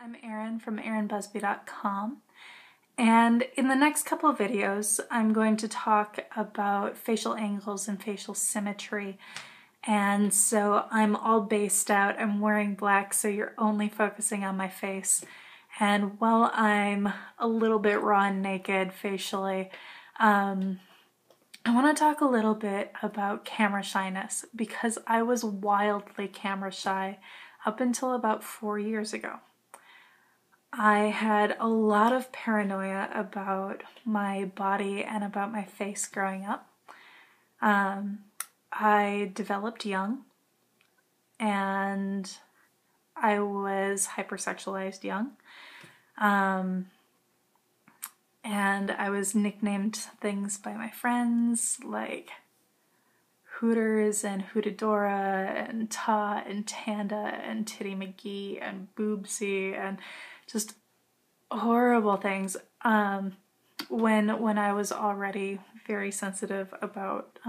I'm Erin from erinbusby.com, and in the next couple of videos I'm going to talk about facial angles and facial symmetry. And so I'm all based out, I'm wearing black, so you're only focusing on my face. And while I'm a little bit raw and naked facially, I want to talk a little bit about camera shyness, because I was wildly camera shy up until about 4 years ago. I had a lot of paranoia about my body and about my face growing up. I developed young, and I was hypersexualized young. And I was nicknamed things by my friends like Hooters and Hootadora and Ta and Tanda and Titty McGee and Boobsy and just horrible things when I was already very sensitive about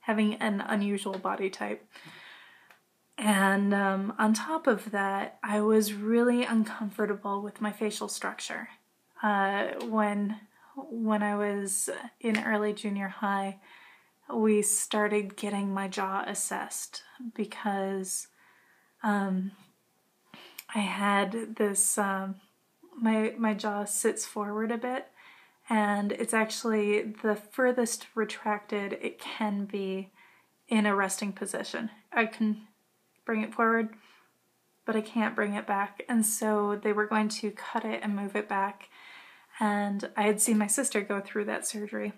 having an unusual body type. And on top of that, I was really uncomfortable with my facial structure. When I was in early junior high, we started getting my jaw assessed because I had this, my jaw sits forward a bit, and it's actually the furthest retracted it can be in a resting position. I can bring it forward, but I can't bring it back. And so they were going to cut it and move it back. And I had seen my sister go through that surgery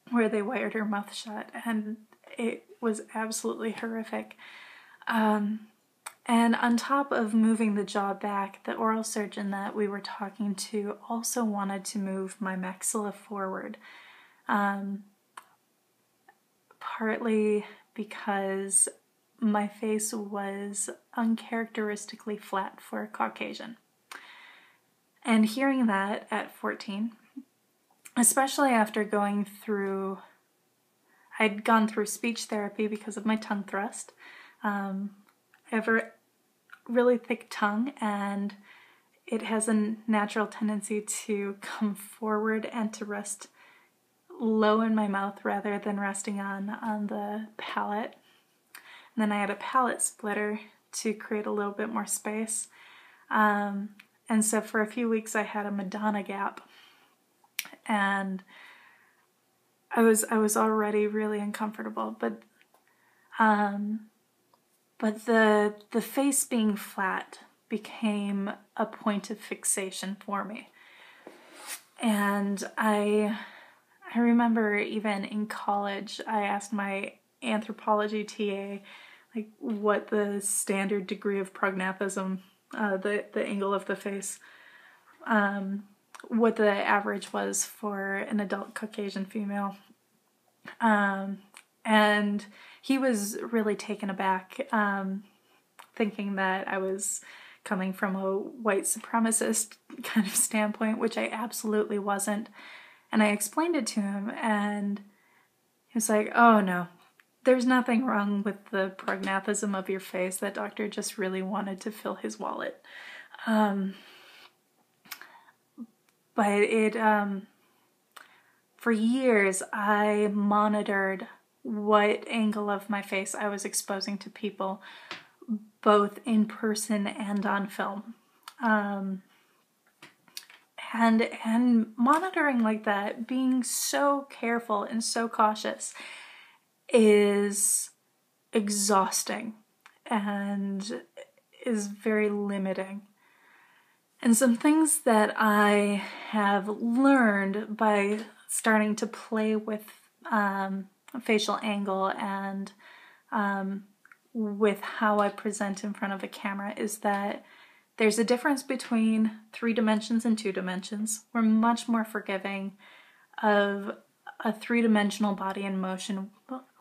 where they wired her mouth shut, and it was absolutely horrific. And on top of moving the jaw back, the oral surgeon that we were talking to also wanted to move my maxilla forward. Partly because my face was uncharacteristically flat for a Caucasian. And hearing that at 14, especially after going through, I'd gone through speech therapy because of my tongue thrust. I have a really thick tongue, and it has a natural tendency to come forward and to rest low in my mouth rather than resting on the palate. And then I had a palate splitter to create a little bit more space. And so for a few weeks I had a Madonna gap, and I was already really uncomfortable, but the face being flat became a point of fixation for me. And I remember even in college, I asked my anthropology TA like what the standard degree of prognathism, the angle of the face, what the average was for an adult Caucasian female. And he was really taken aback, thinking that I was coming from a white supremacist kind of standpoint, which I absolutely wasn't. And I explained it to him, and he was like, "Oh no, there's nothing wrong with the prognathism of your face. That doctor just really wanted to fill his wallet." But it, for years, I monitored what angle of my face I was exposing to people, both in person and on film. And monitoring like that, being so careful and so cautious, is exhausting and is very limiting. And some things that I have learned by starting to play with facial angle and with how I present in front of a camera is that there's a difference between 3 dimensions and 2 dimensions. We're much more forgiving of a 3-dimensional body in motion.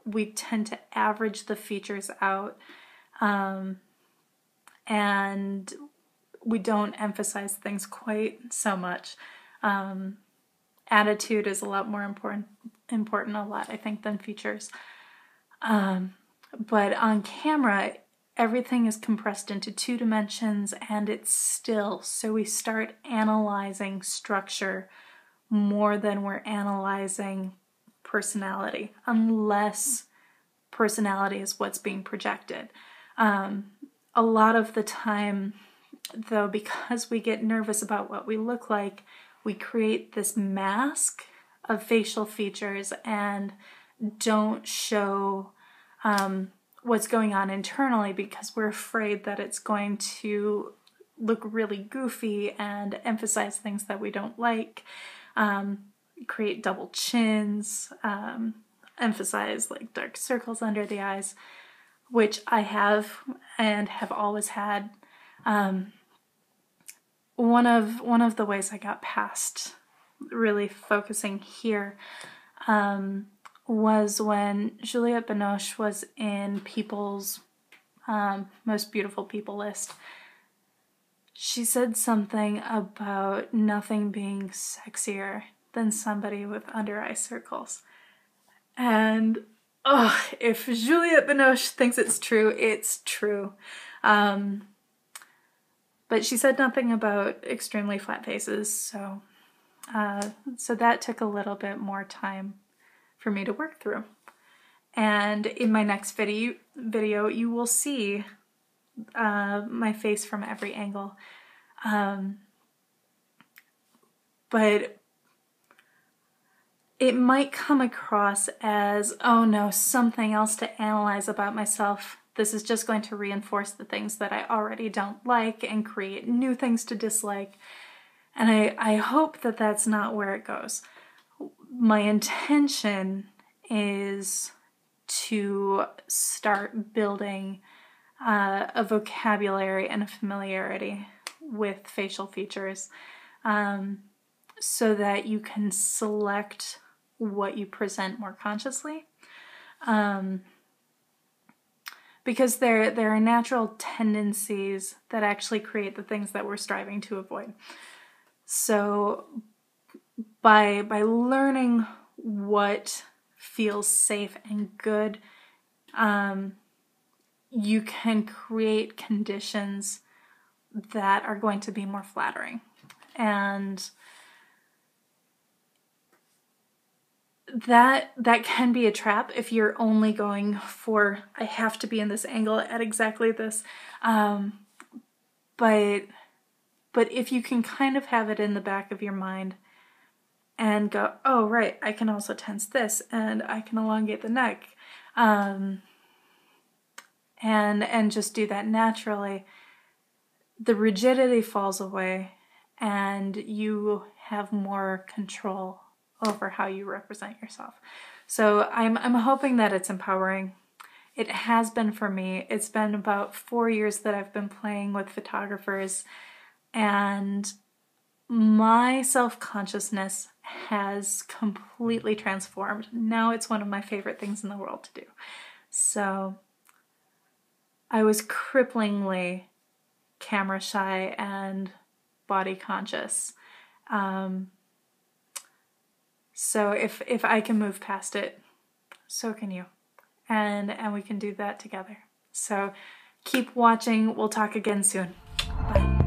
We tend to average the features out, and we don't emphasize things quite so much. Attitude is a lot more important a lot, I think, than features. But on camera, everything is compressed into 2 dimensions and it's still. So we start analyzing structure more than we're analyzing personality, unless personality is what's being projected. A lot of the time, though, because we get nervous about what we look like, we create this mask of facial features and don't show what's going on internally because we're afraid that it's going to look really goofy and emphasize things that we don't like, create double chins, emphasize like dark circles under the eyes, which I have and have always had. One of the ways I got past really focusing here was when Juliette Binoche was in People's Most Beautiful People list. She said something about nothing being sexier than somebody with under eye circles. And if Juliette Binoche thinks it's true, it's true. But she said nothing about extremely flat faces, so that took a little bit more time for me to work through. And in my next video you will see my face from every angle. But it might come across as, oh no, something else to analyze about myself. This is just going to reinforce the things that I already don't like and create new things to dislike. And I hope that that's not where it goes. My intention is to start building a vocabulary and a familiarity with facial features so that you can select what you present more consciously. Because there are natural tendencies that actually create the things that we're striving to avoid. So by learning what feels safe and good, you can create conditions that are going to be more flattering. And that can be a trap if you're only going for, I have to be in this angle at exactly this. But if you can kind of have it in the back of your mind and go, oh right, I can also tense this and I can elongate the neck, and just do that naturally, the rigidity falls away and you have more control over how you represent yourself. So I'm hoping that it's empowering. It has been for me. It's been about 4 years that I've been playing with photographers, and my self-consciousness has completely transformed. Now it's one of my favorite things in the world to do. So I was cripplingly camera shy and body conscious. So if I can move past it, so can you. And we can do that together. So keep watching. We'll talk again soon. Bye.